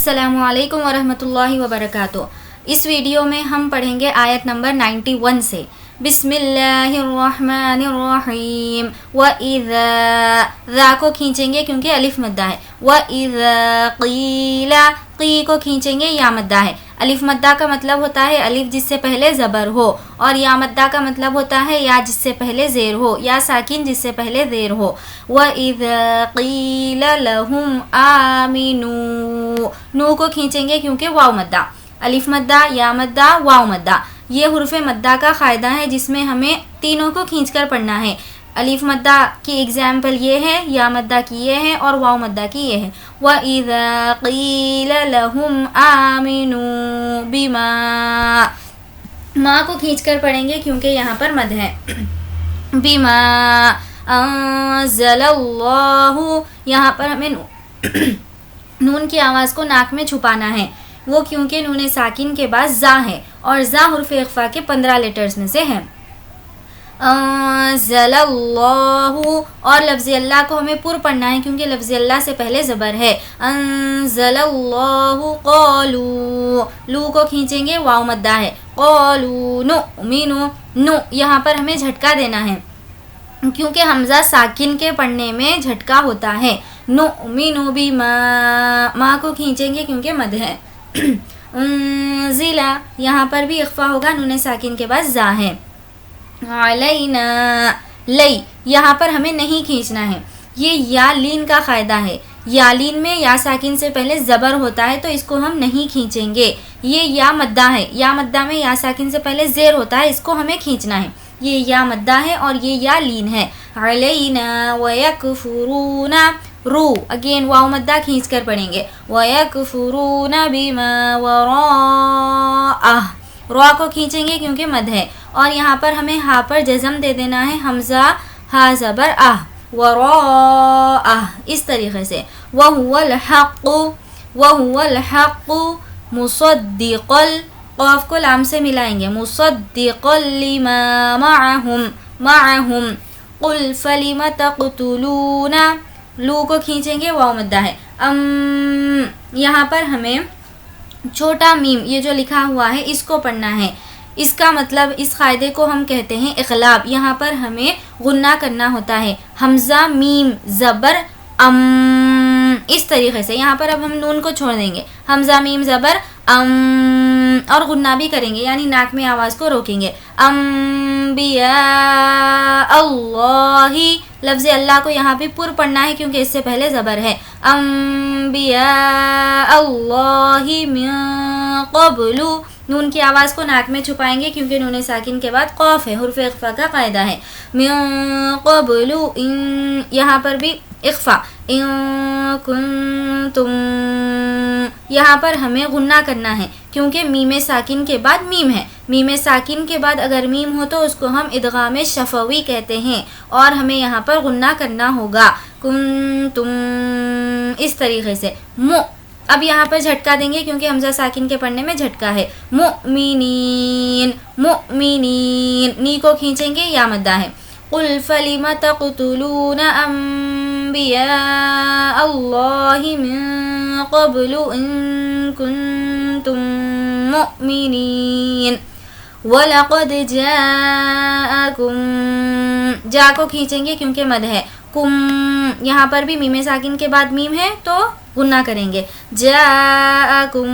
अस्सलामु अलैकुम वरहमतुल्लाहि वबरकातुह। इस वीडियो में हम पढ़ेंगे आयत नंबर 91 से। बिस्मिल्लाहिर्रहमानिर्रहीम। व इज़ा, ज़ा को खींचेंगे क्योंकि अलिफ मद्दा है। व इज़ा क़ीला, क़ी को खींचेंगे, या मद्दा है। अलिफ मद्दा का मतलब होता है अलिफ जिससे पहले ज़बर हो, और या मद्दा का मतलब होता है या जिससे पहले ज़ेर हो, या साकिन जिससे पहले ज़ेर हो। व इज़ा क़ीला लहुम आमिनू, नू को खींचेंगे क्योंकि वाव मद्दा। अलिफ मद्दा, या मद्दा, वाव मद्दा, ये हुर्फ़े मद्दा का क़ायदा है जिसमें हमें तीनों को खींचकर पढ़ना है। अलिफ मद्दा की एग्जाम्पल ये है, या मद्दा की ये है, और वाव मद्दा की ये है। व इज़ा क़ीला लहुम आमिनू बिमा, माँ को खींचकर पढ़ेंगे क्योंकि यहाँ पर मद है। बिमा अंज़लल्लाहु, यहाँ पर हमें नून की आवाज़ को नाक में छुपाना है, वो क्योंकि नून साकिन के बाद ज़ा है, और ज़ा हुर्फ़ इख़्फ़ा के 15 लेटर्स में से है। अंज़लल्लाहु, और लफ्ज़ अल्लाह को हमें पुर पढ़ना है क्योंकि लफ्ज़ अल्लाह से पहले ज़बर है। अंज़लल्लाहु क़ालू, लू को खींचेंगे, वाव मद्दा है। क़ालू नुमिनु, नु यहाँ पर हमें झटका देना है क्योंकि हमज़ा साकिन के पढ़ने में झटका होता है। नुमिनु बिमा, माँ को खींचेंगे क्योंकि मद है। ज़िला, यहाँ पर भी इख़्फ़ा होगा, नून साकिन के बाद ज़ा है। अलैना, लई, यहाँ पर हमें नहीं खींचना है, ये या लीन का क़ायदा है। या लीन में या साकिन से पहले ज़बर होता है तो इसको हम नहीं खींचेंगे। ये या मद्दा है, या मद्दा में या साकिन से पहले ज़ेर होता है, इसको हमें खींचना है। ये या मद्दा है और ये या लीन है। अलैना व यकफुरूना, रू अगेन वाव मद्दा खींच कर पढ़ेंगे। व यकफुरूना बिमा वराअह, रा को खींचेंगे क्योंकि मद है, और यहाँ पर हमें हा पर जज़म दे देना है, हमज़ा हा ज़बर आह, वराअह, इस तरीक़े से। वहुवल हक़्क़ु मुसद्दिक़ल, क़ाफ़ को लाम से मिलाएंगे, मुसद्दिक़ल लिमा मअहुम, मअहुम। क़ुल फलिम तक़्तुलूना, लू को खींचेंगे, वाव मद्दा है। यहाँ पर हमें छोटा मीम, ये जो लिखा हुआ है, इसको पढ़ना है। इसका मतलब, इस क़ायदे को हम कहते हैं इक़लाब। यहाँ पर हमें गुन्ना करना होता है, हमज़ा मीम ज़बर इस तरीक़े से। यहाँ पर अब हम नून को छोड़ देंगे, हमज़ा मीम ज़बर और गुन्ना भी करेंगे, यानी नाक में आवाज़ को रोकेंगे। अम्बिया अल्लाही, लफ्ज़ अल्लाह को यहाँ पे पुर पढ़ना है क्योंकि इससे पहले ज़बर है। अम्बिया अल्लाही मिन क़ब्लु, नून की आवाज़ को नाक में छुपाएंगे क्योंकि नून साकिन के बाद क़ाफ़ है, हुर्फ़ इख़्फ़ा का क़ायदा है। मिन क़ब्लु, इन, यहाँ पर भी इख़्फ़ा। इन कुन्तुम, यहाँ पर हमें गुन्ना करना है क्योंकि मीम साकिन के बाद मीम है। मीम साकिन के बाद अगर मीम हो तो उसको हम इदगाम शफ़वी कहते हैं, और हमें यहाँ पर गुन्ना करना होगा। कुन्तुम, इस तरीक़े से। मु, अब यहाँ पर झटका देंगे क्योंकि हमज़ा साकिन के पढ़ने में झटका है। मुमिनीन, मुमिनीन, नी को खींचेंगे, या मद्दा है। क़ुल फलिम तक़्तुलूना अम्बिया अल्लाहि मिन क़ब्लु इन कुन्तुम मुमिनीन वलक़द जाअकुम, जा को खींचेंगे क्योंकि मद है। कुम, यहाँ पर भी मीम साकिन के बाद मीम है तो गुन्ना करेंगे। जाअकुम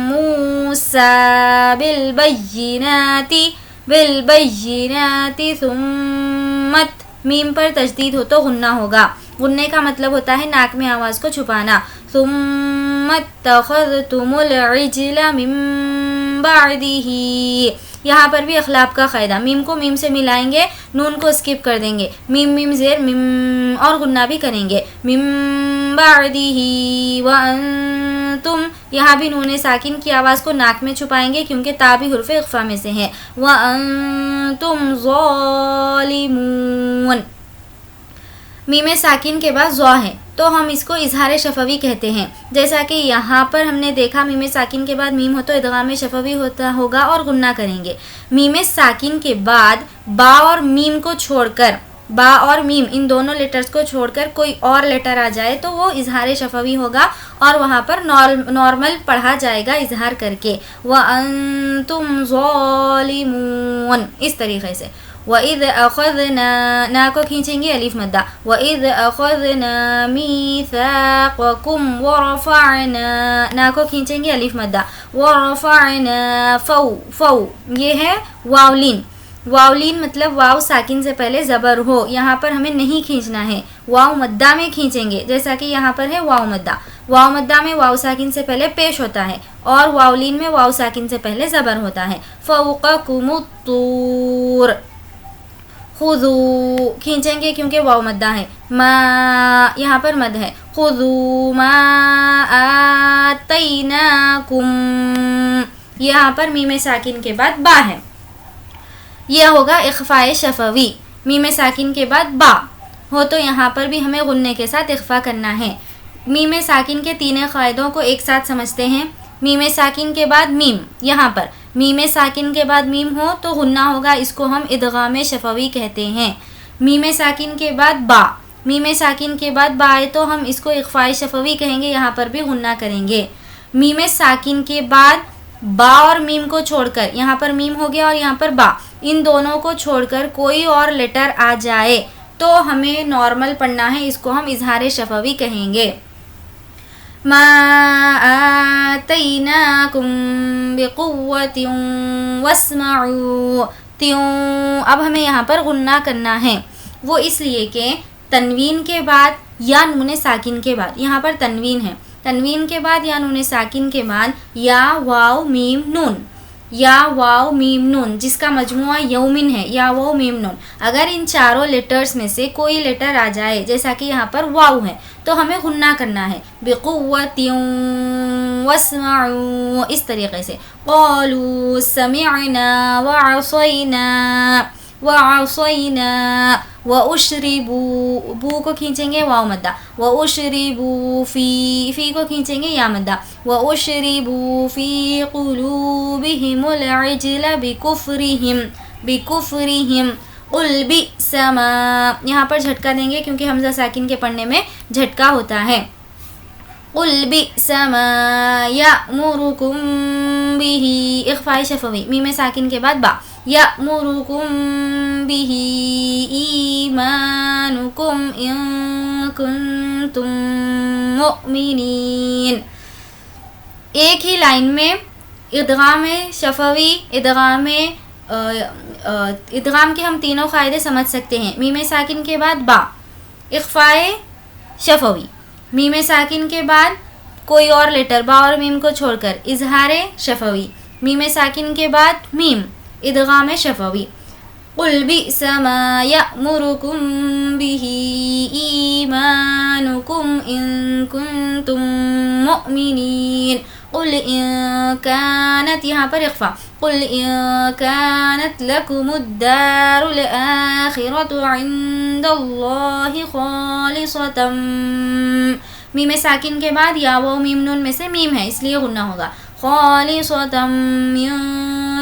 मूसा बिलबय्यिनाति, बिलबय्यिनाति सुम्मत, मीम पर तशदीद हो तो गुन्ना होगा। गुन्ने का मतलब होता है नाक में आवाज़ को छुपाना। सुम्मत्तख़ज़्तुमुल इज्ला मिन बअदिही, यहाँ पर भी अखलाब का क़ायदा, मीम को मीम से मिलाएंगे, नून को स्किप कर देंगे, मीम मीम ज़ेर मीम, और गुन्ना भी करेंगे। मिन बअदिही व अंतुम, यहाँ भी नून साकिन की आवाज़ को नाक में छुपाएंगे क्योंकि ता भी हुर्फ़ इख़्फ़ा में से है। व अंतुम ज़ालिमून, मीम साकिन के बाद ज़ा है तो हम इसको इज़हार शफ़वी कहते हैं। जैसा कि यहाँ पर हमने देखा, मीम साकिन के बाद मीम हो तो इदगाम शफ़वी होता होगा और गुन्ना करेंगे। मीम साकिन के बाद बा और मीम को छोड़कर با اور میم ان دونوں لیٹرز کو چھوڑ کر کوئی اور لیٹر آ جائے تو وہ اظہار شفوی ہوگا اور وہاں پر نارمل پڑھا جائے گا اظہار کر کے. وَأَنْتُمْ ظَالِمُونَ اس طریقے سے. وَإِذْ أَخَذْنَا نا کو کھینچیں گے الف مدہ. وَإِذْ أَخَذْنَا مِيثَاقَكُمْ وَرَفَعْنَا نا کو کھینچیں گے الف مدہ. وَرَفَعْنَا فَوْ یہ ہے واولین. واولین مطلب واو ساکن سے پہلے زبر ہو. یہاں پر ہمیں نہیں کھینچنا ہے, واو مدہ میں کھینچیں گے, جیسا کہ یہاں پر ہے واو مدہ. واو مدہ میں واو ساکن سے پہلے پیش ہوتا ہے اور واولین میں واو ساکن سے پہلے زبر ہوتا ہے. فوقکم الطور خذو کھینچیں گے کیونکہ واو مدہ ہے. ما یہاں پر مد ہے. خذو ما آتیناکم یہاں پر میم ساکن کے بعد با ہے. یہ ہوگا اخفاء شفوی. میم ساکن کے بعد با ہو تو یہاں پر بھی ہمیں غننے کے ساتھ اخفاء کرنا ہے. میم ساکن کے تین قاعدوں کو ایک ساتھ سمجھتے ہیں. میم ساکن کے بعد میم, یہاں پر میم ساکن کے بعد میم ہو تو غنہ ہوگا, اس کو ہم ادغام شفوی کہتے ہیں. میم ساکن کے بعد با, میم ساکن کے بعد با ہے تو ہم اس کو اخفاء شفوی کہیں گے, یہاں پر بھی غنہ کریں گے. میم ساکن کے بعد با اور میم کو چھوڑ کر, یہاں پر میم ہو گیا اور یہاں پر با, ان دونوں کو چھوڑ کر کوئی اور لیٹر آ جائے تو ہمیں نارمل پڑھنا ہے, اس کو ہم اظہار شفوی کہیں گے. ما آتیناکم بقوۃ واسمعوا اب ہمیں یہاں پر غنہ کرنا ہے. وہ اس لیے کہ تنوین کے بعد یا نون ساکن کے بعد, یہاں پر تنوین ہے, تنوین کے بعد یا نون ساکن کے بعد یا واو میم نون, یا واو میم نون جس کا مجموعہ یومن ہے, یا واو میم نون. اگر ان چاروں لیٹرز میں سے کوئی لیٹر آ جائے جیسا کہ یہاں پر واو ہے تو ہمیں غنہ کرنا ہے. بقوۃ واسمعوا اس طریقے سے. قالوا سمعنا وعصینا واشربوا بو کو کھینچیں گے واو مدہ. واشربوا فی کو کھینچیں گے یا مدہ. واشربوا فی قلوبہم العجل بکفرہم قل بئس ما یہاں پر جھٹکا دیں گے کیونکہ حمزہ ساکن کے پڑھنے میں جھٹکا ہوتا ہے. قل بئس ما یأمرکم بہ اخفاء شفوی میم ساکن کے بعد با. یأمرکم بہ ایمانکم ان کنتم مؤمنین. ایک ہی لائن میں ادغام شفوی, ادغام کے ہم تینوں قاعدے سمجھ سکتے ہیں. میم ساکن کے بعد با اخفاء شفوی, میم ساکن کے بعد کوئی اور لیٹر با اور میم کو چھوڑ کر اظہار شفوی, میم ساکن کے بعد میم ادغام شفوی. قل بئس ما یأمرکم بہ ایمانکم ان کنتم مؤمنین. قل ان کانت یہاں پر اخفاء. قل ان کانت لکم الدار الآخرۃ عند اللہ خالصۃ میم ساکن کے بعد یا وہ میم نون میں سے میم ہے اس لیے غنہ ہوگا. خالصۃ من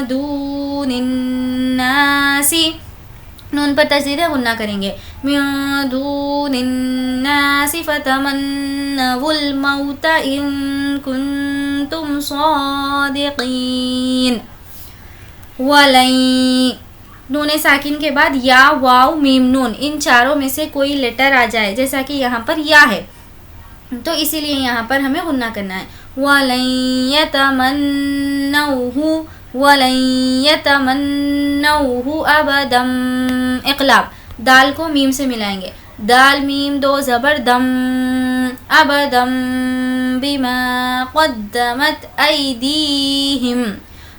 دون الناس نون پر تشدید ہے, غنہ کریں گے. من دون الناس فتمنوا الموت ان کنتم صادقین. ولن نون ساکن کے بعد یا واو میم نون ان چاروں میں سے کوئی لیٹر آ جائے جیسا کہ یہاں پر یا ہے تو اسی لیے یہاں پر ہمیں غنہ کرنا ہے. وَلَن يَتَمَنَّوْهُ أَبَدًا اقلاب دال کو میم سے ملائیں گے. دال میم دو زبر دم. أَبَدًا بِمَا قَدَّمَتْ أَيْدِيهِمْ.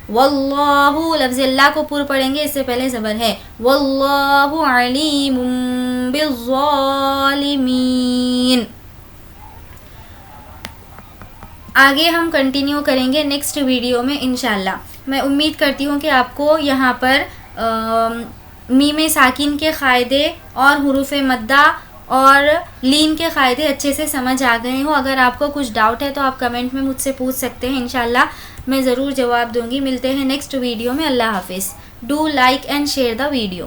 واللہ لفظ اللہ کو پر پڑھیں گے, اس سے پہلے زبر ہے. واللہ علیم بالظالمین. آگے ہم کنٹینیو کریں گے نیکسٹ ویڈیو میں انشاءاللہ. میں امید کرتی ہوں کہ آپ کو یہاں پر میم ساکن کے قاعدے اور حروف مدہ اور لین کے قاعدے اچھے سے سمجھ آ گئے ہوں. اگر آپ کو کچھ ڈاؤٹ ہے تو آپ کمنٹ میں مجھ سے پوچھ سکتے ہیں, انشاءاللہ میں ضرور جواب دوں گی. ملتے ہیں نیکسٹ ویڈیو میں. اللہ حافظ. Do like and share the video.